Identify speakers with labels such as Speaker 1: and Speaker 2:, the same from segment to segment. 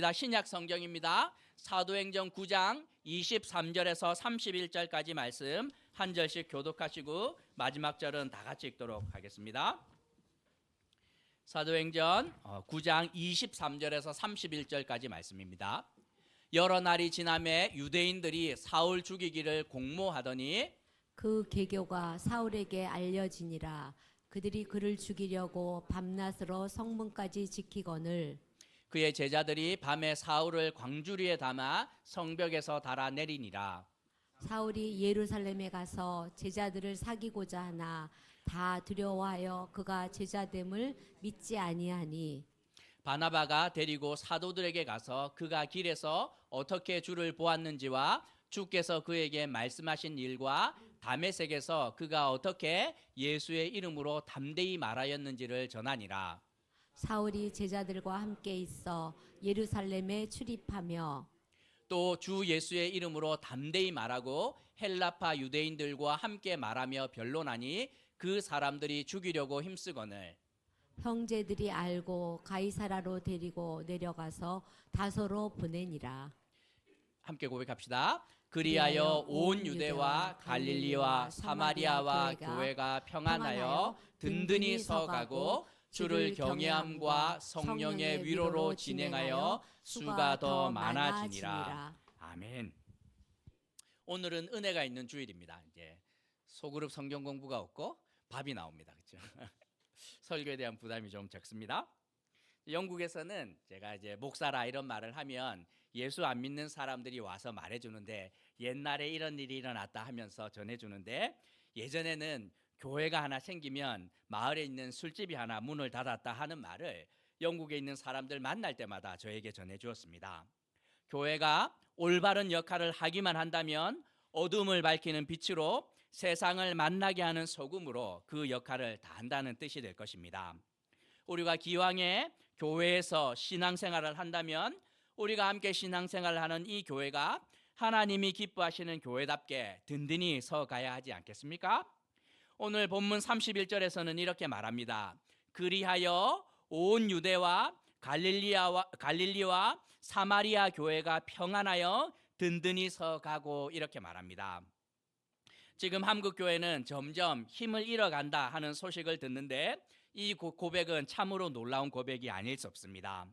Speaker 1: 신약 성경입니다. 사도행전 9장 23절에서 31절까지 말씀 한 절씩 교독하시고 마지막 절은 다 같이 읽도록 하겠습니다. 사도행전 9장 23절에서 31절까지 말씀입니다. 여러 날이 지나매 유대인들이 사울 죽이기를 공모하더니
Speaker 2: 그 계교가 사울에게 알려지니라. 그들이 그를 죽이려고 밤낮으로 성문까지 지키거늘
Speaker 1: 그의 제자들이 밤에 사울을 광주리에 담아 성벽에서 달아내리니라.
Speaker 2: 사울이 예루살렘에 가서 제자들을 사귀고자 하나 다 두려워하여 그가 제자됨을 믿지 아니하니
Speaker 1: 바나바가 데리고 사도들에게 가서 그가 길에서 어떻게 주를 보았는지와 주께서 그에게 말씀하신 일과 다메섹에서 그가 어떻게 예수의 이름으로 담대히 말하였는지를 전하니라.
Speaker 2: 사울이 제자들과 함께 있어 예루살렘에 출입하며
Speaker 1: 또 주 예수의 이름으로 담대히 말하고 헬라파 유대인들과 함께 말하며 변론하니 그 사람들이 죽이려고 힘쓰거늘
Speaker 2: 형제들이 알고 가이사라로 데리고 내려가서 다소로 보내니라.
Speaker 1: 함께 고백합시다. 그리하여 온 유대와 갈릴리와 사마리아와 교회가 평안하여 든든히 서가고 주를 경외함과 성령의 위로로 진행하여 수가 더 많아지니라. 아멘. 오늘은 은혜가 있는 주일입니다. 이제 소그룹 성경 공부가 없고 밥이 나옵니다. 그렇죠? 설교에 대한 부담이 좀 적습니다. 영국에서는 제가 이제 목사라 이런 말을 하면 예수 안 믿는 사람들이 와서 말해주는데 옛날에 이런 일이 일어났다 하면서 전해주는데 예전에는 교회가 하나 생기면 마을에 있는 술집이 하나 문을 닫았다 하는 말을 영국에 있는 사람들 만날 때마다 저에게 전해주었습니다. 교회가 올바른 역할을 하기만 한다면 어둠을 밝히는 빛으로 세상을 만나게 하는 소금으로 그 역할을 다 한다는 뜻이 될 것입니다. 우리가 기왕에 교회에서 신앙생활을 한다면 우리가 함께 신앙생활을 하는 이 교회가 하나님이 기뻐하시는 교회답게 든든히 서 가야 하지 않겠습니까? 오늘 본문 31절에서는 이렇게 말합니다. 그리하여 온 유대와 갈릴리와 사마리아 교회가 평안하여 든든히 서 가고 이렇게 말합니다. 지금 한국교회는 점점 힘을 잃어간다 하는 소식을 듣는데 이 고백은 참으로 놀라운 고백이 아닐 수 없습니다.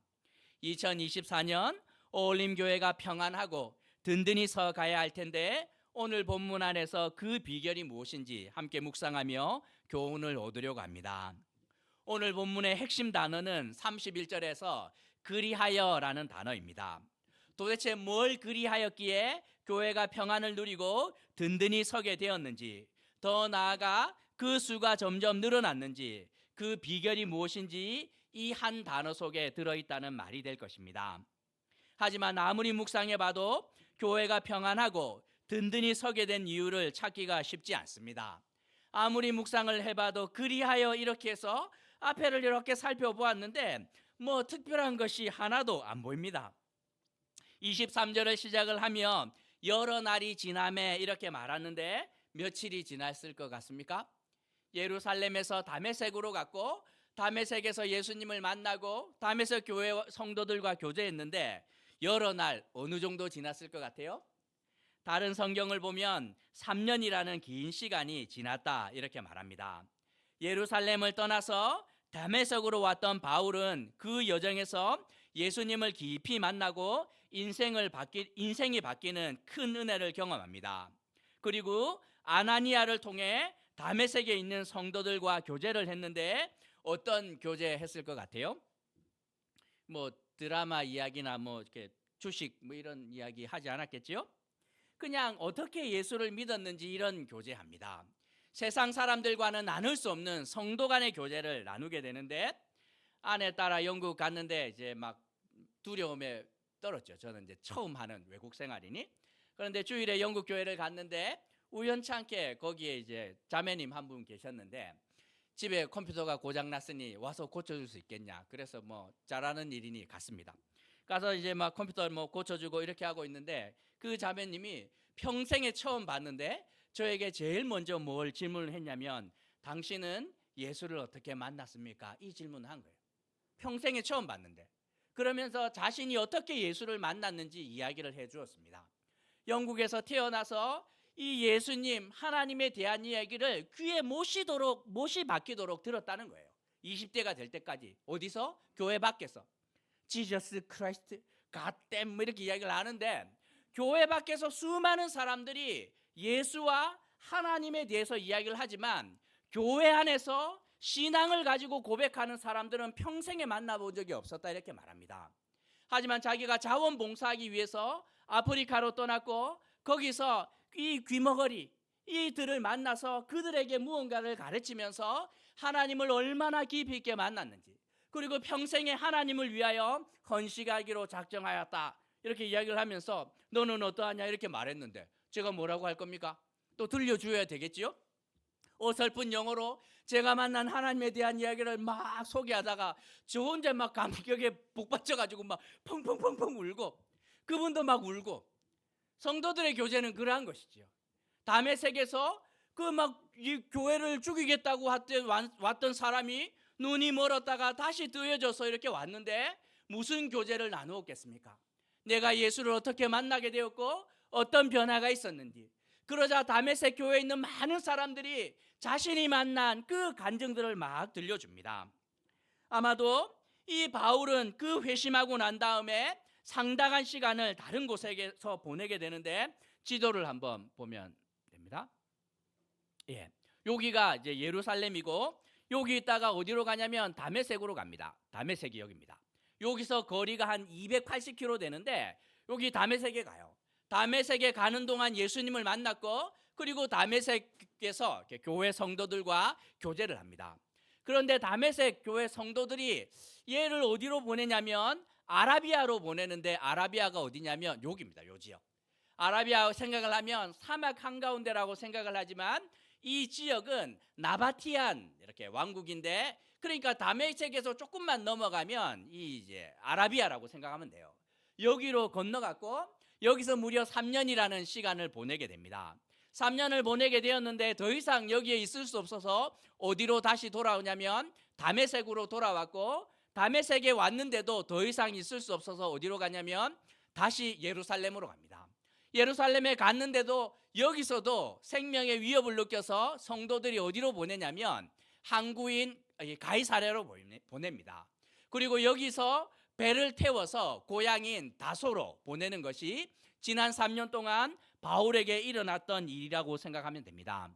Speaker 1: 2024년 어울림교회가 평안하고 든든히 서 가야 할 텐데 오늘 본문 안에서 그 비결이 무엇인지 함께 묵상하며 교훈을 얻으려고 합니다. 오늘 본문의 핵심 단어는 31절에서 그리하여라는 단어입니다. 도대체 뭘 그리하였기에 교회가 평안을 누리고 든든히 서게 되었는지, 더 나아가 그 수가 점점 늘어났는지, 그 비결이 무엇인지 이 한 단어 속에 들어있다는 말이 될 것입니다. 하지만 아무리 묵상해봐도 교회가 평안하고 든든히 서게 된 이유를 찾기가 쉽지 않습니다. 아무리 묵상을 해봐도 그리하여 이렇게 해서 앞에를 이렇게 살펴보았는데 뭐 특별한 것이 하나도 안 보입니다. 23절을 시작을 하면 여러 날이 지나매 이렇게 말하는데 며칠이 지났을 것 같습니까? 예루살렘에서 다메섹으로 갔고 다메섹에서 예수님을 만나고 다메섹 교회 성도들과 교제했는데 여러 날 어느 정도 지났을 것 같아요? 다른 성경을 보면 3년이라는 긴 시간이 지났다 이렇게 말합니다. 예루살렘을 떠나서 다메섹으로 왔던 바울은 그 여정에서 예수님을 깊이 만나고 인생이 바뀌는 큰 은혜를 경험합니다. 그리고 아나니아를 통해 다메섹에 있는 성도들과 교제를 했는데 어떤 교제했을 것 같아요? 뭐 드라마 이야기나 뭐 이렇게 주식 뭐 이런 이야기 하지 않았겠지요? 그냥 어떻게 예수를 믿었는지 이런 교제합니다. 세상 사람들과는 나눌 수 없는 성도 간의 교제를 나누게 되는데 아내 따라 영국 갔는데 이제 막 두려움에 떨었죠. 저는 이제 처음 하는 외국 생활이니. 그런데 주일에 영국 교회를 갔는데 우연찮게 거기에 이제 자매님 한 분 계셨는데 집에 컴퓨터가 고장 났으니 와서 고쳐줄 수 있겠냐. 그래서 뭐 잘하는 일이니 갔습니다. 가서 이제 막 컴퓨터 뭐 고쳐주고 이렇게 하고 있는데 그 자매님이 평생에 처음 봤는데 저에게 제일 먼저 뭘 질문을 했냐면 당신은 예수를 어떻게 만났습니까? 이 질문을 한 거예요. 평생에 처음 봤는데 그러면서 자신이 어떻게 예수를 만났는지 이야기를 해 주었습니다. 영국에서 태어나서 이 예수님, 하나님에 대한 이야기를 귀에 못이 박히도록 들었다는 거예요. 20대가 될 때까지. 어디서? 교회 밖에서. 지저스 크라이스트, 갓댐 뭐 이렇게 이야기를 하는데, 교회 밖에서 수많은 사람들이 예수와 하나님에 대해서 이야기를 하지만 교회 안에서 신앙을 가지고 고백하는 사람들은 평생에 만나본 적이 없었다 이렇게 말합니다. 하지만 자기가 자원봉사하기 위해서 아프리카로 떠났고 거기서 이 귀머거리 이들을 만나서 그들에게 무언가를 가르치면서 하나님을 얼마나 깊이 있게 만났는지, 그리고 평생에 하나님을 위하여 헌신하기로 작정하였다 이렇게 이야기를 하면서 너는 어떠하냐 이렇게 말했는데, 제가 뭐라고 할 겁니까? 또 들려줘야 되겠지요? 어설픈 영어로 제가 만난 하나님에 대한 이야기를 막 소개하다가 저 혼자 막 감격에 복받쳐가지고 막 펑펑펑펑 울고, 그분도 막 울고. 성도들의 교제는 그러한 것이지요. 다메섹에서 그 막 이 교회를 죽이겠다고 왔던 사람이 눈이 멀었다가 다시 뜨여져서 이렇게 왔는데 무슨 교제를 나누었겠습니까? 내가 예수를 어떻게 만나게 되었고 어떤 변화가 있었는지. 그러자 다메섹 교회에 있는 많은 사람들이 자신이 만난 그 간증들을 막 들려줍니다. 아마도 이 바울은 그 회심하고 난 다음에 상당한 시간을 다른 곳에서 보내게 되는데, 지도를 한번 보면 됩니다. 예, 여기가 이제 예루살렘이고 여기 있다가 어디로 가냐면 다메섹으로 갑니다. 다메섹이 여기입니다. 여기서 거리가 한 280km 되는데 여기 다메섹에 가요. 다메섹에 가는 동안 예수님을 만났고, 그리고 다메섹에서 교회 성도들과 교제를 합니다. 그런데 다메섹 교회 성도들이 얘를 어디로 보내냐면 아라비아로 보내는데, 아라비아가 어디냐면 여기입니다. 요 지역. 아라비아 생각을 하면 사막 한가운데라고 생각을 하지만 이 지역은 나바티안 이렇게 왕국인데, 그러니까 다메섹에서 조금만 넘어가면 이제 아라비아라고 생각하면 돼요. 여기로 건너갔고 여기서 무려 3년이라는 시간을 보내게 됩니다. 3년을 보내게 되었는데 더 이상 여기에 있을 수 없어서 어디로 다시 돌아오냐면 다메섹으로 돌아왔고, 다메섹에 왔는데도 더 이상 있을 수 없어서 어디로 가냐면 다시 예루살렘으로 갑니다. 예루살렘에 갔는데도 여기서도 생명의 위협을 느껴서 성도들이 어디로 보내냐면 항구인 가이사랴로 보냅니다. 그리고 여기서 배를 태워서 고향인 다소로 보내는 것이 지난 3년 동안 바울에게 일어났던 일이라고 생각하면 됩니다.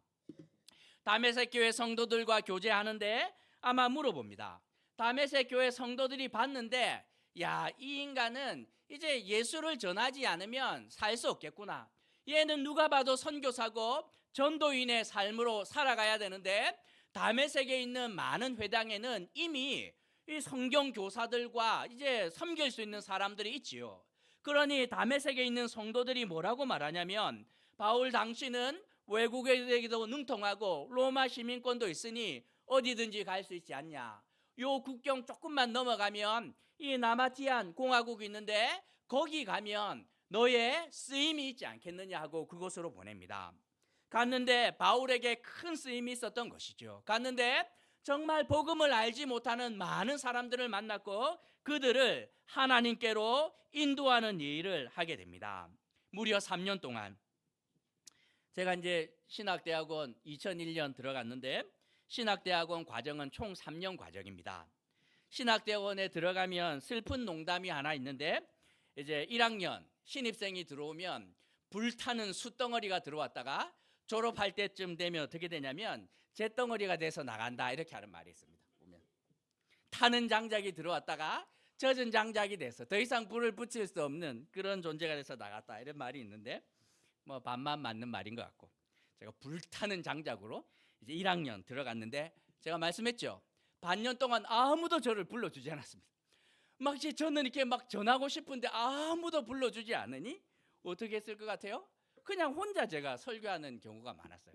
Speaker 1: 다메섹 교회 성도들과 교제하는데 아마 물어봅니다. 다메섹 교회 성도들이 봤는데, 야, 이 인간은 이제 예수를 전하지 않으면 살 수 없겠구나. 얘는 누가 봐도 선교사고 전도인의 삶으로 살아가야 되는데, 다메섹에 있는 많은 회당에는 이미 이 성경 교사들과 이제 섬길 수 있는 사람들이 있지요. 그러니 다메섹에 있는 성도들이 뭐라고 말하냐면, 바울 당신은 외국에 되기도 능통하고 로마 시민권도 있으니 어디든지 갈 수 있지 않냐. 요 국경 조금만 넘어가면 이 나마티안 공화국이 있는데 거기 가면 너의 쓰임이 있지 않겠느냐 하고 그곳으로 보냅니다. 갔는데 바울에게 큰 쓰임이 있었던 것이죠. 갔는데 정말 복음을 알지 못하는 많은 사람들을 만났고 그들을 하나님께로 인도하는 일을 하게 됩니다. 무려 3년 동안. 제가 이제 신학대학원 2001년 들어갔는데 신학대학원 과정은 총 3년 과정입니다. 신학대학원에 들어가면 슬픈 농담이 하나 있는데, 이제 1학년 신입생이 들어오면 불타는 숯덩어리가 들어왔다가 졸업할 때쯤 되면 어떻게 되냐면 잿덩어리가 돼서 나간다 이렇게 하는 말이 있습니다. 보면 타는 장작이 들어왔다가 젖은 장작이 돼서 더 이상 불을 붙일 수 없는 그런 존재가 돼서 나갔다 이런 말이 있는데, 뭐 반만 맞는 말인 것 같고, 제가 불타는 장작으로 이제 1학년 들어갔는데 제가 말씀했죠. 반년 동안 아무도 저를 불러주지 않았습니다. 막 저는 이렇게 막 전하고 싶은데 아무도 불러주지 않으니 어떻게 했을 것 같아요? 그냥 혼자 제가 설교하는 경우가 많았어요.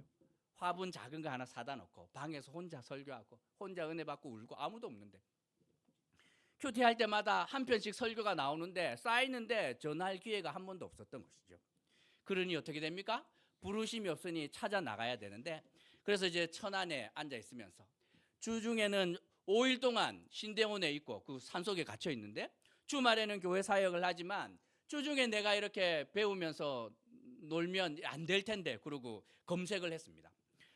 Speaker 1: 화분 작은 거 하나 사다 놓고 방에서 혼자 설교하고 혼자 은혜 받고 울고 아무도 없는데, 큐티할 때마다 한 편씩 설교가 나오는데 쌓이는데 전할 기회가 한 번도 없었던 것이죠. 그러니 어떻게 됩니까? 부르심이 없으니 찾아 나가야 되는데, 그래서 이제 천안에 앉아 있으면서 주중에는 5일 동안 신대원에 있고 그 산속에 갇혀 있는데 주말에는 교회 사역을 하지만 주중에 내가 이렇게 배우면서 놀면 안 될 텐데 그러고 검색을 했습니다.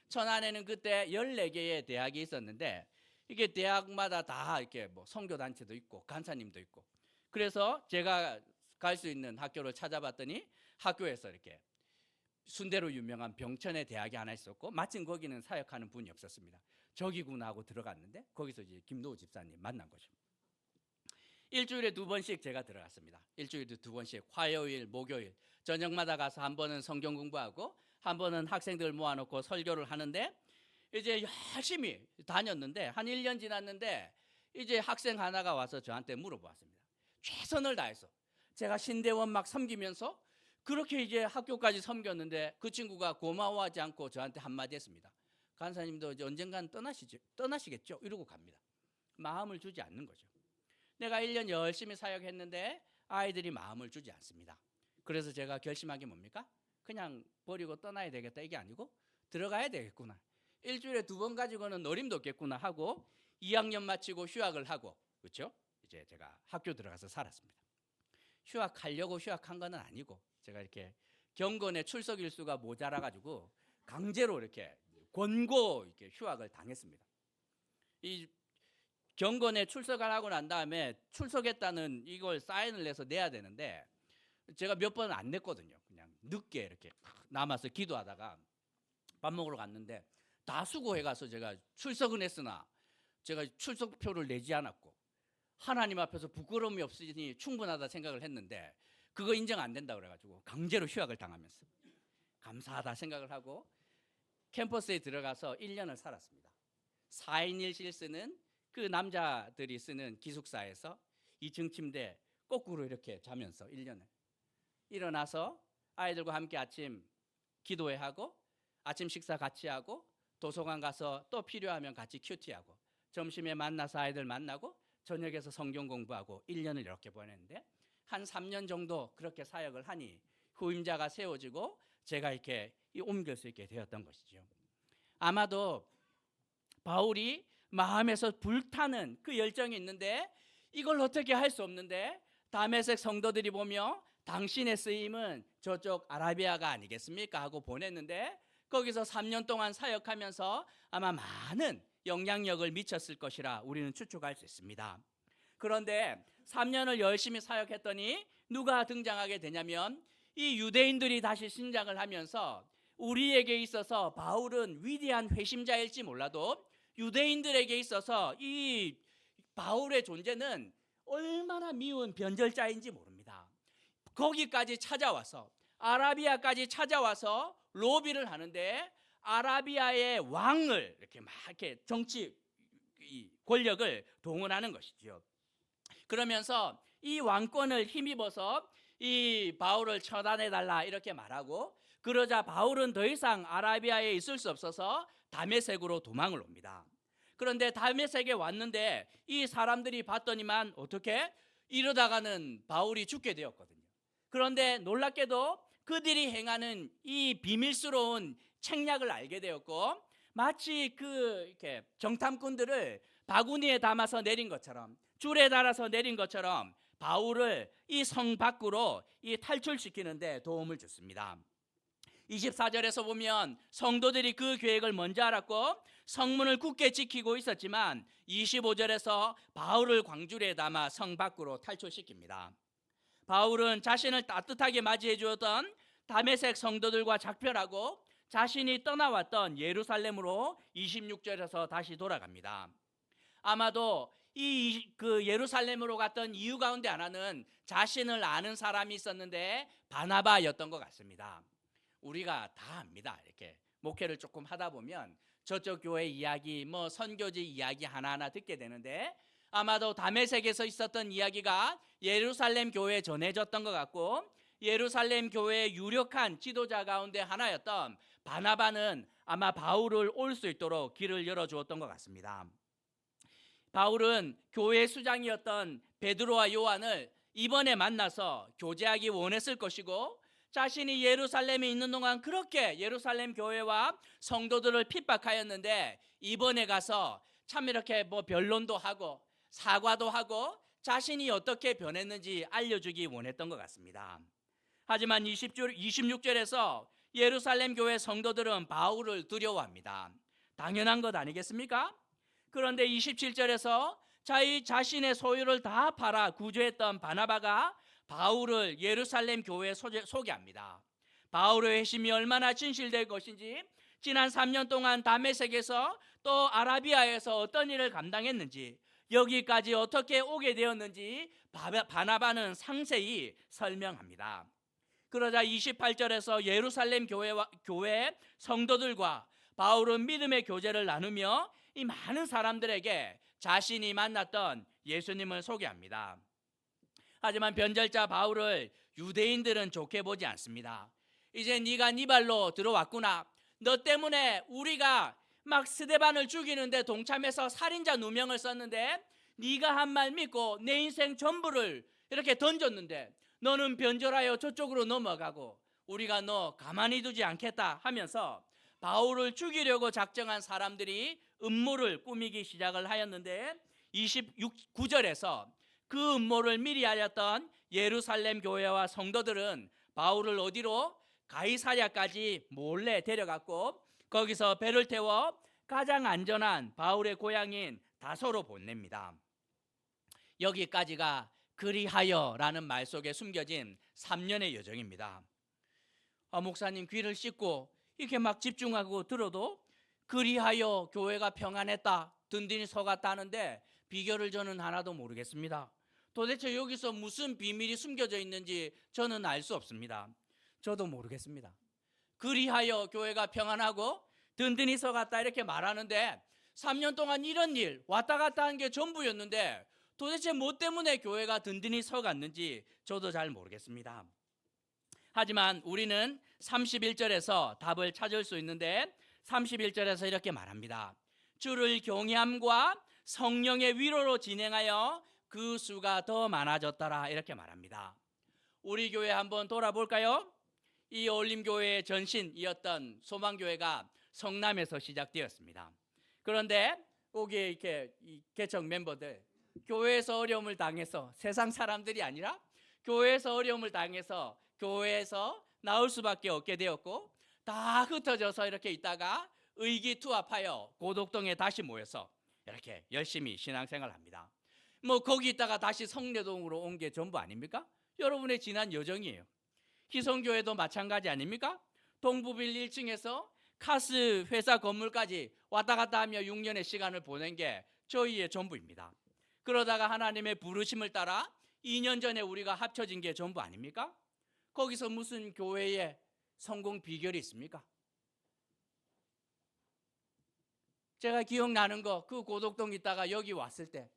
Speaker 1: 천안에는 그때 14개의 대학이 있었는데 이게 대학마다 다 이렇게 뭐 선교단체도 있고 간사님도 있고, 그래서 제가 갈 수 있는 학교를 찾아봤더니 학교에서 이렇게 순대로 유명한 병천의 대학이 하나 있었고 마침 거기는 사역하는 분이 없었습니다. 저기구나 하고 들어갔는데 거기서 이제 김도우 집사님 만난 거죠. 일주일에 2번씩 제가 들어갔습니다. 일주일에 2번씩 화요일, 목요일 저녁마다 가서 한 번은 성경 공부하고 한 번은 학생들 모아놓고 설교를 하는데 이제 열심히 다녔는데 한 1년 지났는데 이제 학생 하나가 와서 저한테 물어보았습니다. 최선을 다해서 제가 신대원 막 섬기면서 그렇게 이제 학교까지 섬겼는데 그 친구가 고마워하지 않고 저한테 한마디 했습니다. 간사님도 이제 언젠간 떠나시겠죠? 이러고 갑니다. 마음을 주지 않는 거죠. 내가 1년 열심히 사역했는데 아이들이 마음을 주지 않습니다. 그래서 제가 결심한 게 뭡니까? 그냥 버리고 떠나야 되겠다 이게 아니고 들어가야 되겠구나. 일주일에 2번 가지고는 어림도 없겠구나 하고 2학년 마치고 휴학을 하고, 그렇죠? 이제 제가 학교 들어가서 살았습니다. 휴학하려고 휴학한 건 아니고 제가 이렇게 경건의 출석 일수가 모자라 가지고 강제로 이렇게 권고 이렇게 휴학을 당했습니다. 이 경건에 출석을 하고 난 다음에 출석했다는 이걸 사인을 내서 내야 되는데 제가 몇 번은 안 냈거든요. 그냥 늦게 이렇게 남아서 기도하다가 밥 먹으러 갔는데 다 수고해 가서 제가 출석은 했으나 제가 출석표를 내지 않았고 하나님 앞에서 부끄러움이 없으니 충분하다 생각을 했는데 그거 인정 안 된다 그래가지고 강제로 휴학을 당하면서 감사하다 생각을 하고 캠퍼스에 들어가서 1년을 살았습니다. 4인 1실 쓰는 그 남자들이 쓰는 기숙사에서 2층 침대 거꾸로 이렇게 자면서 1년을 일어나서 아이들과 함께 아침 기도회 하고 아침 식사 같이 하고 도서관 가서 또 필요하면 같이 큐티하고 점심에 만나서 아이들 만나고 저녁에서 성경 공부하고 1년을 이렇게 보냈는데 한 3년 정도 그렇게 사역을 하니 후임자가 세워지고 제가 이렇게 옮길 수 있게 되었던 것이죠. 아마도 바울이 마음에서 불타는 그 열정이 있는데 이걸 어떻게 할 수 없는데 다메섹 성도들이 보며 당신의 쓰임은 저쪽 아라비아가 아니겠습니까 하고 보냈는데 거기서 3년 동안 사역하면서 아마 많은 영향력을 미쳤을 것이라 우리는 추측할 수 있습니다. 그런데 3년을 열심히 사역했더니 누가 등장하게 되냐면 이 유대인들이 다시 신장을 하면서 우리에게 있어서 바울은 위대한 회심자일지 몰라도 유대인들에게 있어서 이 바울의 존재는 얼마나 미운 변절자인지 모릅니다. 거기까지 찾아와서 아라비아까지 찾아와서 로비를 하는데 아라비아의 왕을 이렇게 막 이렇게 정치 권력을 동원하는 것이죠. 그러면서 이 왕권을 힘입어서 이 바울을 처단해 달라 이렇게 말하고 그러자 바울은 더 이상 아라비아에 있을 수 없어서 다메섹으로 도망을 옵니다. 그런데 다메섹에 왔는데 이 사람들이 봤더니만 어떻게 이러다가는 바울이 죽게 되었거든요. 그런데 놀랍게도 그들이 행하는 이 비밀스러운 책략을 알게 되었고 마치 그 이렇게 정탐꾼들을 바구니에 담아서 내린 것처럼 줄에 달아서 내린 것처럼 바울을 이 성 밖으로 이 탈출시키는데 도움을 줬습니다. 24절에서 보면 성도들이 그 계획을 먼저 알았고 성문을 굳게 지키고 있었지만 25절에서 바울을 광줄에 담아 성 밖으로 탈출시킵니다. 바울은 자신을 따뜻하게 맞이해 주었던 다메섹 성도들과 작별하고 자신이 떠나왔던 예루살렘으로 26절에서 다시 돌아갑니다. 아마도 그 예루살렘으로 갔던 이유 가운데 하나는 자신을 아는 사람이 있었는데 바나바였던 것 같습니다. 우리가 다 압니다. 이렇게 목회를 조금 하다 보면 저쪽 교회 이야기, 뭐 선교지 이야기 하나하나 듣게 되는데 아마도 다메섹에서 있었던 이야기가 예루살렘 교회에 전해졌던 것 같고 예루살렘 교회의 유력한 지도자 가운데 하나였던 바나바는 아마 바울을 올 수 있도록 길을 열어주었던 것 같습니다. 바울은 교회 수장이었던 베드로와 요한을 이번에 만나서 교제하기 원했을 것이고 자신이 예루살렘에 있는 동안 그렇게 예루살렘 교회와 성도들을 핍박하였는데 이번에 가서 참 이렇게 뭐 변론도 하고 사과도 하고 자신이 어떻게 변했는지 알려주기 원했던 것 같습니다. 하지만 26절에서 예루살렘 교회 성도들은 바울을 두려워합니다. 당연한 것 아니겠습니까? 그런데 27절에서 자신의 소유를 다 팔아 구조했던 바나바가 바울을 예루살렘 교회에 소개합니다. 바울의 회심이 얼마나 진실될 것인지, 지난 3년 동안 다메섹에서 또 아라비아에서 어떤 일을 감당했는지, 여기까지 어떻게 오게 되었는지 바나바는 상세히 설명합니다. 그러자 28절에서 예루살렘 교회 성도들과 바울은 믿음의 교제를 나누며 이 많은 사람들에게 자신이 만났던 예수님을 소개합니다. 하지만 변절자 바울을 유대인들은 좋게 보지 않습니다. 이제 네가 네 발로 들어왔구나. 너 때문에 우리가 막 스데반을 죽이는데 동참해서 살인자 누명을 썼는데, 네가 한 말 믿고 내 인생 전부를 이렇게 던졌는데 너는 변절하여 저쪽으로 넘어가고 우리가 너 가만히 두지 않겠다 하면서 바울을 죽이려고 작정한 사람들이 음모를 꾸미기 시작을 하였는데, 29절에서 그 음모를 미리 알렸던 예루살렘 교회와 성도들은 바울을 어디로? 가이사랴까지 몰래 데려갔고 거기서 배를 태워 가장 안전한 바울의 고향인 다소로 보냅니다. 여기까지가 그리하여라는 말 속에 숨겨진 3년의 여정입니다. 목사님 귀를 씻고 이렇게 막 집중하고 들어도 그리하여 교회가 평안했다, 든든히 서갔다 하는데 비결을 저는 하나도 모르겠습니다. 도대체 여기서 무슨 비밀이 숨겨져 있는지 저는 알 수 없습니다. 저도 모르겠습니다. 그리하여 교회가 평안하고 든든히 서갔다 이렇게 말하는데 3년 동안 이런 일 왔다 갔다 한 게 전부였는데 도대체 뭐 때문에 교회가 든든히 서갔는지 저도 잘 모르겠습니다. 하지만 우리는 31절에서 답을 찾을 수 있는데 31절에서 이렇게 말합니다. 주를 경외함과 성령의 위로로 진행하여 그 수가 더 많아졌더라 이렇게 말합니다. 우리 교회 한번 돌아볼까요? 이 어울림교회의 전신이었던 소망교회가 성남에서 시작되었습니다. 그런데 거기에 이렇게 개척 멤버들 교회에서 어려움을 당해서, 세상 사람들이 아니라 교회에서 어려움을 당해서 교회에서 나올 수밖에 없게 되었고 다 흩어져서 이렇게 있다가 의기투합하여 고덕동에 다시 모여서 이렇게 열심히 신앙생활을 합니다. 뭐 거기 있다가 다시 성내동으로 온 게 전부 아닙니까? 여러분의 지난 여정이에요. 희성교회도 마찬가지 아닙니까? 동부빌 1층에서 카스 회사 건물까지 왔다 갔다 하며 6년의 시간을 보낸 게 저희의 전부입니다. 그러다가 하나님의 부르심을 따라 2년 전에 우리가 합쳐진 게 전부 아닙니까? 거기서 무슨 교회의 성공 비결이 있습니까? 제가 기억나는 거, 그 고덕동 있다가 여기 왔을 때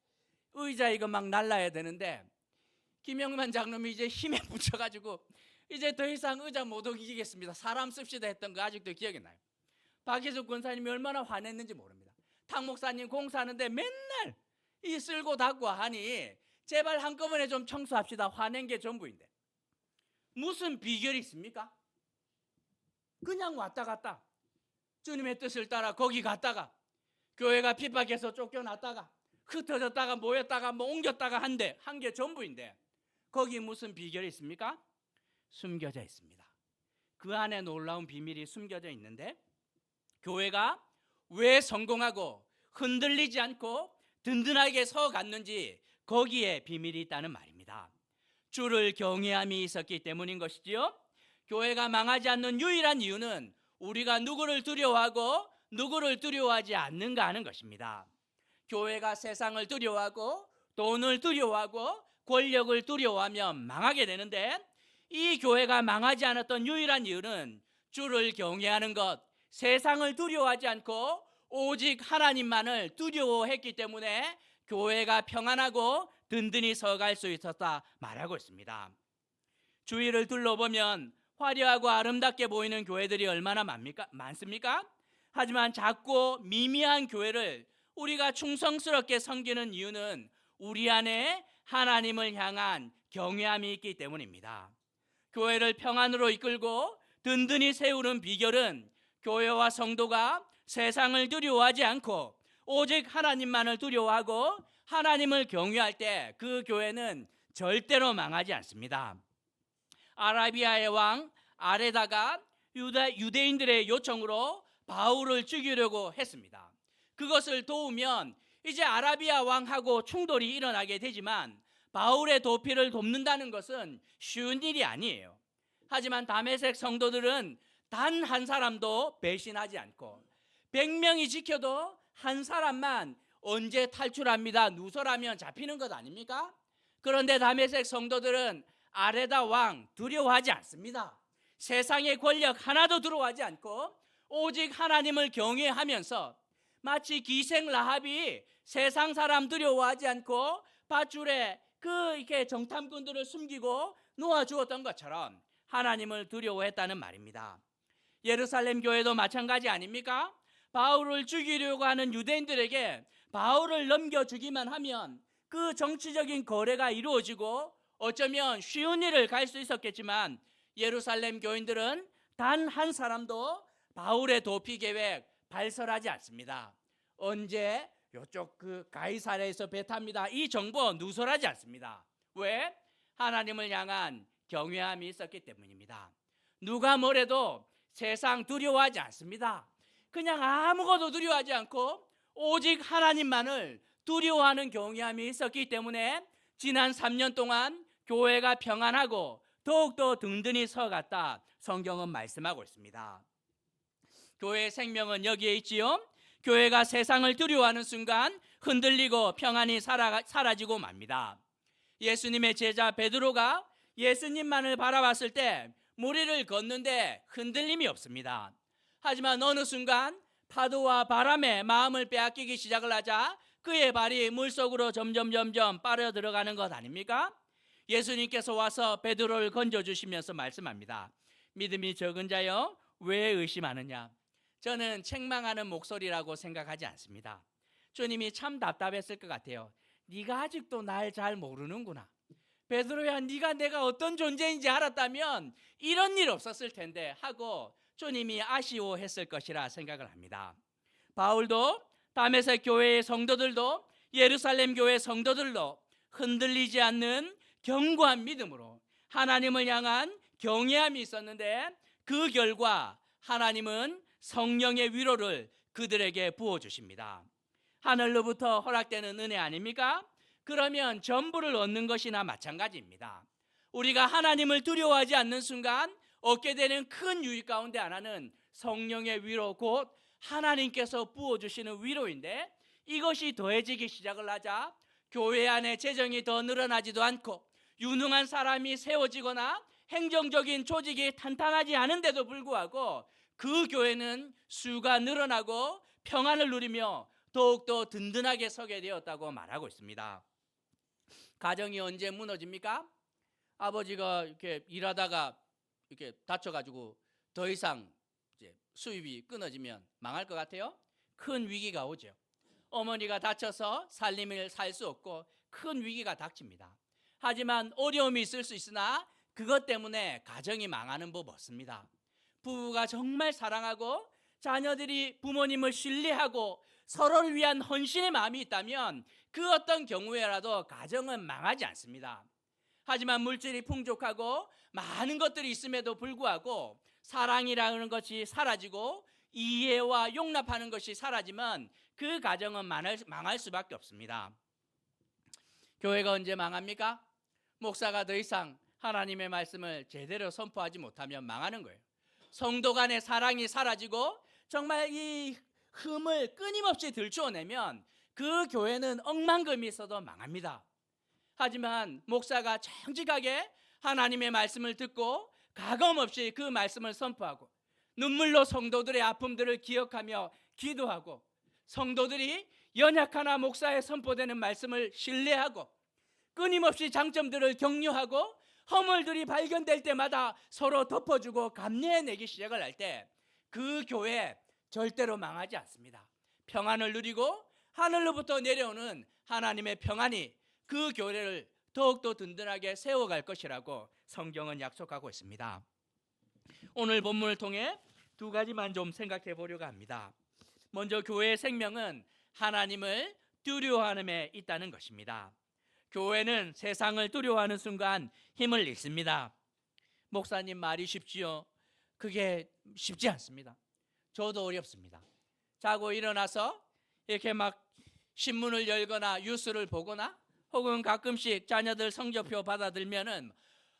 Speaker 1: 의자 이거 막 날라야 되는데 김영만 장로님이 이제 힘에 붙여가지고 이제 더 이상 의자 못 옮기겠습니다, 사람 씁시다 했던 거 아직도 기억이 나요. 박혜숙 권사님이 얼마나 화냈는지 모릅니다. 탁 목사님 공사하는데 맨날 이 쓸고 닦고 하니 제발 한꺼번에 좀 청소합시다, 화낸 게 전부인데 무슨 비결이 있습니까? 그냥 왔다 갔다 주님의 뜻을 따라 거기 갔다가 교회가 핍박해서 쫓겨났다가 흩어졌다가 모였다가 뭐 옮겼다가 한 게 전부인데 거기 무슨 비결이 있습니까? 숨겨져 있습니다. 그 안에 놀라운 비밀이 숨겨져 있는데 교회가 왜 성공하고 흔들리지 않고 든든하게 서갔는지 거기에 비밀이 있다는 말입니다. 주를 경외함이 있었기 때문인 것이지요. 교회가 망하지 않는 유일한 이유는 우리가 누구를 두려워하고 누구를 두려워하지 않는가 하는 것입니다. 교회가 세상을 두려워하고 돈을 두려워하고 권력을 두려워하면 망하게 되는데 이 교회가 망하지 않았던 유일한 이유는 주를 경외하는 것, 세상을 두려워하지 않고 오직 하나님만을 두려워했기 때문에 교회가 평안하고 든든히 서갈 수 있었다 말하고 있습니다. 주위를 둘러보면 화려하고 아름답게 보이는 교회들이 얼마나 많습니까? 하지만 작고 미미한 교회를 우리가 충성스럽게 섬기는 이유는 우리 안에 하나님을 향한 경외함이 있기 때문입니다. 교회를 평안으로 이끌고 든든히 세우는 비결은 교회와 성도가 세상을 두려워하지 않고 오직 하나님만을 두려워하고 하나님을 경외할 때 그 교회는 절대로 망하지 않습니다. 아라비아의 왕 아레다가 유대인들의 요청으로 바울을 죽이려고 했습니다. 그것을 도우면 이제 아라비아 왕하고 충돌이 일어나게 되지만 바울의 도피를 돕는다는 것은 쉬운 일이 아니에요. 하지만 다메섹 성도들은 단 한 사람도 배신하지 않고 100명이 지켜도 한 사람만 언제 탈출합니다. 누설하면 잡히는 것 아닙니까? 그런데 다메섹 성도들은 아레다 왕 두려워하지 않습니다. 세상의 권력 하나도 두려워하지 않고 오직 하나님을 경외하면서 마치 기생 라합이 세상 사람 두려워하지 않고 밧줄에 이렇게 정탐꾼들을 숨기고 놓아주었던 것처럼 하나님을 두려워했다는 말입니다. 예루살렘 교회도 마찬가지 아닙니까? 바울을 죽이려고 하는 유대인들에게 바울을 넘겨주기만 하면 그 정치적인 거래가 이루어지고 어쩌면 쉬운 일을 갈 수 있었겠지만 예루살렘 교인들은 단 한 사람도 바울의 도피 계획 발설하지 않습니다. 언제 이쪽 가이사랴에서 배 탑니다. 이 정보 누설하지 않습니다. 왜? 하나님을 향한 경외함이 있었기 때문입니다. 누가 뭐래도 세상 두려워하지 않습니다. 그냥 아무것도 두려워하지 않고 오직 하나님만을 두려워하는 경외함이 있었기 때문에 지난 3년 동안 교회가 평안하고 더욱더 든든히 서갔다 성경은 말씀하고 있습니다. 교회의 생명은 여기에 있지요. 교회가 세상을 두려워하는 순간 흔들리고 평안이 사라지고 맙니다. 예수님의 제자 베드로가 예수님만을 바라봤을 때 무리를 걷는데 흔들림이 없습니다. 하지만 어느 순간 파도와 바람에 마음을 빼앗기기 시작을 하자 그의 발이 물속으로 점점 빠져 들어가는 것 아닙니까? 예수님께서 와서 베드로를 건져주시면서 말씀합니다. 믿음이 적은 자여 왜 의심하느냐? 저는 책망하는 목소리라고 생각하지 않습니다. 주님이 참 답답했을 것 같아요. 네가 아직도 날 잘 모르는구나. 베드로야, 네가 내가 어떤 존재인지 알았다면 이런 일 없었을 텐데 하고 주님이 아쉬워했을 것이라 생각을 합니다. 바울도 다메섹 교회의 성도들도 예루살렘 교회 성도들도 흔들리지 않는 견고한 믿음으로 하나님을 향한 경외함이 있었는데 그 결과 하나님은 성령의 위로를 그들에게 부어주십니다. 하늘로부터 허락되는 은혜 아닙니까? 그러면 전부를 얻는 것이나 마찬가지입니다. 우리가 하나님을 두려워하지 않는 순간 얻게 되는 큰 유익 가운데 하나는 성령의 위로 곧 하나님께서 부어주시는 위로인데 이것이 더해지기 시작을 하자 교회 안에 재정이 더 늘어나지도 않고 유능한 사람이 세워지거나 행정적인 조직이 탄탄하지 않은데도 불구하고 그 교회는 수가 늘어나고 평안을 누리며 더욱더 든든하게 서게 되었다고 말하고 있습니다. 가정이 언제 무너집니까? 아버지가 이렇게 일하다가 이렇게 다쳐가지고 더 이상 이제 수입이 끊어지면 망할 것 같아요? 큰 위기가 오죠. 어머니가 다쳐서 살림을 살 수 없고 큰 위기가 닥칩니다. 하지만 어려움이 있을 수 있으나 그것 때문에 가정이 망하는 법 없습니다. 부부가 정말 사랑하고 자녀들이 부모님을 신뢰하고 서로를 위한 헌신의 마음이 있다면 그 어떤 경우에라도 가정은 망하지 않습니다. 하지만 물질이 풍족하고 많은 것들이 있음에도 불구하고 사랑이라는 것이 사라지고 이해와 용납하는 것이 사라지면 그 가정은 망할 수밖에 없습니다. 교회가 언제 망합니까? 목사가 더 이상 하나님의 말씀을 제대로 선포하지 못하면 망하는 거예요. 성도 간의 사랑이 사라지고 정말 이 흠을 끊임없이 들추어내면 그 교회는 억만금이 있어도 망합니다. 하지만 목사가 정직하게 하나님의 말씀을 듣고 가감없이 그 말씀을 선포하고 눈물로 성도들의 아픔들을 기억하며 기도하고 성도들이 연약하나 목사에 선포되는 말씀을 신뢰하고 끊임없이 장점들을 격려하고 허물들이 발견될 때마다 서로 덮어주고 감내해내기 시작을 할 때 그 교회 절대로 망하지 않습니다. 평안을 누리고 하늘로부터 내려오는 하나님의 평안이 그 교회를 더욱더 든든하게 세워갈 것이라고 성경은 약속하고 있습니다. 오늘 본문을 통해 두 가지만 좀 생각해 보려고 합니다. 먼저 교회의 생명은 하나님을 두려워함에 있다는 것입니다. 교회는 세상을 두려워하는 순간 힘을 잃습니다. 목사님 말이 쉽지요? 그게 쉽지 않습니다. 저도 어렵습니다. 자고 일어나서 이렇게 막 신문을 열거나 뉴스를 보거나 혹은 가끔씩 자녀들 성적표 받아들면은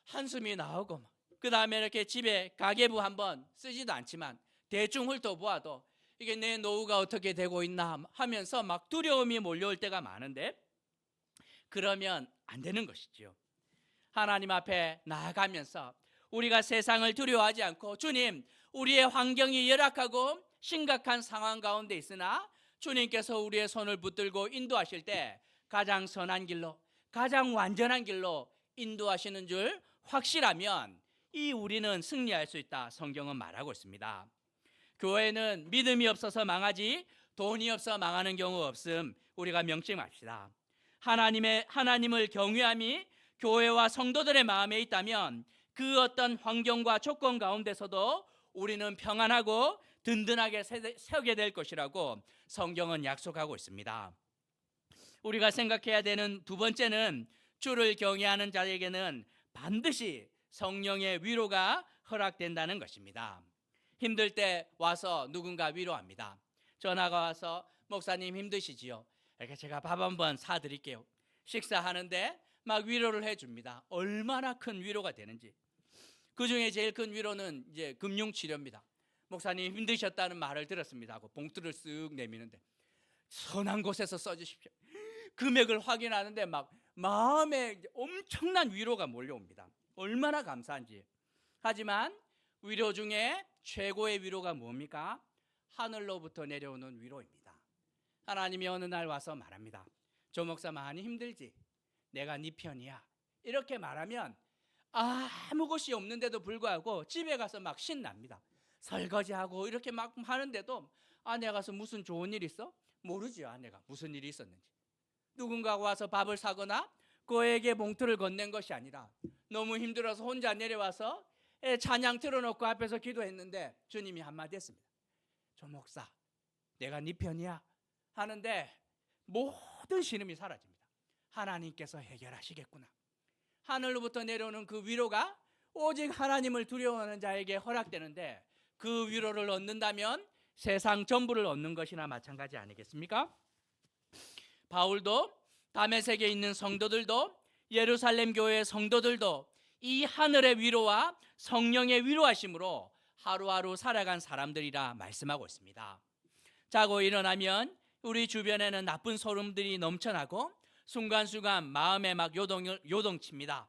Speaker 1: 한숨이 나오고, 그 다음에 이렇게 집에 가계부 한번 쓰지도 않지만 대충 훑어보아도 이게 내 노후가 어떻게 되고 있나 하면서 막 두려움이 몰려올 때가 많은데, 그러면 안 되는 것이지요. 하나님 앞에 나아가면서 우리가 세상을 두려워하지 않고, 주님, 우리의 환경이 열악하고 심각한 상황 가운데 있으나 주님께서 우리의 손을 붙들고 인도하실 때 가장 선한 길로, 가장 완전한 길로 인도하시는 줄 확실하면 이 우리는 승리할 수 있다, 성경은 말하고 있습니다. 교회는 믿음이 없어서 망하지 돈이 없어 망하는 경우 없음, 우리가 명심합시다. 하나님을 경외함이 교회와 성도들의 마음에 있다면 그 어떤 환경과 조건 가운데서도 우리는 평안하고 든든하게 서게 될 것이라고 성경은 약속하고 있습니다. 우리가 생각해야 되는 두 번째는, 주를 경외하는 자에게는 반드시 성령의 위로가 허락된다는 것입니다. 힘들 때 와서 누군가 위로합니다. 전화가 와서 목사님 힘드시지요? 이렇게 제가 밥 한번 사드릴게요. 식사하는데 막 위로를 해줍니다. 얼마나 큰 위로가 되는지. 그 중에 제일 큰 위로는 이제 금융치료입니다. 목사님 힘드셨다는 말을 들었습니다 하고 봉투를 쓱 내미는데, 선한 곳에서 써주십시오. 금액을 확인하는데 막 마음에 엄청난 위로가 몰려옵니다. 얼마나 감사한지. 하지만 위로 중에 최고의 위로가 뭡니까? 하늘로부터 내려오는 위로입니다. 하나님이 어느 날 와서 말합니다. 조 목사 많이 힘들지? 내가 네 편이야. 이렇게 말하면 아무 것이 없는데도 불구하고 집에 가서 막 신납니다. 설거지하고 이렇게 막 하는데도 아내가 가서 무슨 좋은 일 있어? 모르죠, 아내가 무슨 일이 있었는지. 누군가가 와서 밥을 사거나 그에게 봉투를 건넨 것이 아니라 너무 힘들어서 혼자 내려와서 찬양 틀어놓고 앞에서 기도했는데 주님이 한마디 했습니다. 조 목사, 내가 네 편이야 하는데 모든 신음이 사라집니다. 하나님께서 해결하시겠구나. 하늘로부터 내려오는 그 위로가 오직 하나님을 두려워하는 자에게 허락되는데, 그 위로를 얻는다면 세상 전부를 얻는 것이나 마찬가지 아니겠습니까? 바울도, 다메섹에 있는 성도들도, 예루살렘 교회의 성도들도 이 하늘의 위로와 성령의 위로하심으로 하루하루 살아간 사람들이라 말씀하고 있습니다. 자고 일어나면 우리 주변에는 나쁜 소름들이 넘쳐나고 순간순간 마음에 막 요동칩니다.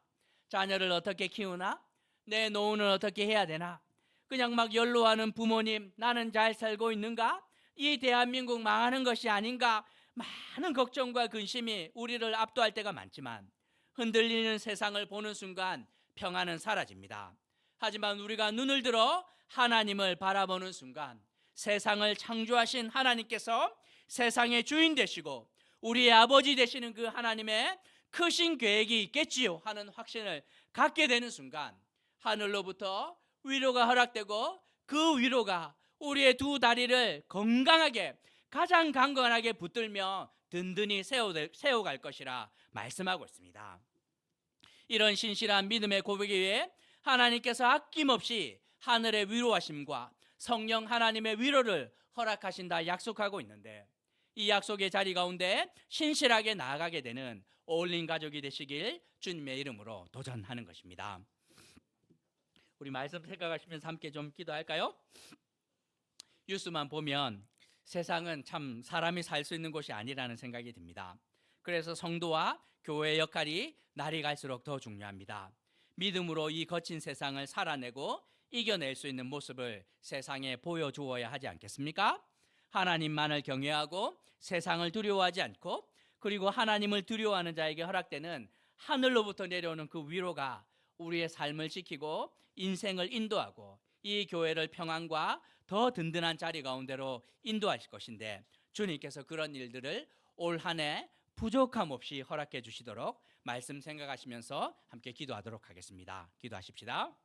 Speaker 1: 자녀를 어떻게 키우나? 내 노후는 어떻게 해야 되나? 그냥 막 연로하는 부모님, 나는 잘 살고 있는가? 이 대한민국 망하는 것이 아닌가? 많은 걱정과 근심이 우리를 압도할 때가 많지만 흔들리는 세상을 보는 순간 평안은 사라집니다. 하지만 우리가 눈을 들어 하나님을 바라보는 순간 세상을 창조하신 하나님께서 세상의 주인 되시고 우리의 아버지 되시는 그 하나님의 크신 계획이 있겠지요 하는 확신을 갖게 되는 순간 하늘로부터 위로가 허락되고 그 위로가 우리의 두 다리를 건강하게, 가장 강건하게 붙들며 든든히 세워갈 것이라 말씀하고 있습니다. 이런 신실한 믿음의 고백 위에 하나님께서 아낌없이 하늘의 위로하심과 성령 하나님의 위로를 허락하신다 약속하고 있는데, 이 약속의 자리 가운데 신실하게 나아가게 되는 어울린 가족이 되시길 주님의 이름으로 도전하는 것입니다. 우리 말씀 생각하시면서 함께 좀 기도할까요? 뉴스만 보면 세상은 참 사람이 살 수 있는 곳이 아니라는 생각이 듭니다. 그래서 성도와 교회의 역할이 날이 갈수록 더 중요합니다. 믿음으로 이 거친 세상을 살아내고 이겨낼 수 있는 모습을 세상에 보여주어야 하지 않겠습니까? 하나님만을 경외하고 세상을 두려워하지 않고, 그리고 하나님을 두려워하는 자에게 허락되는 하늘로부터 내려오는 그 위로가 우리의 삶을 지키고 인생을 인도하고 이 교회를 평안과 더 든든한 자리 가운데로 인도하실 것인데, 주님께서 그런 일들을 올 한 해 부족함 없이 허락해 주시도록 말씀 생각하시면서 함께 기도하도록 하겠습니다. 기도하십시다.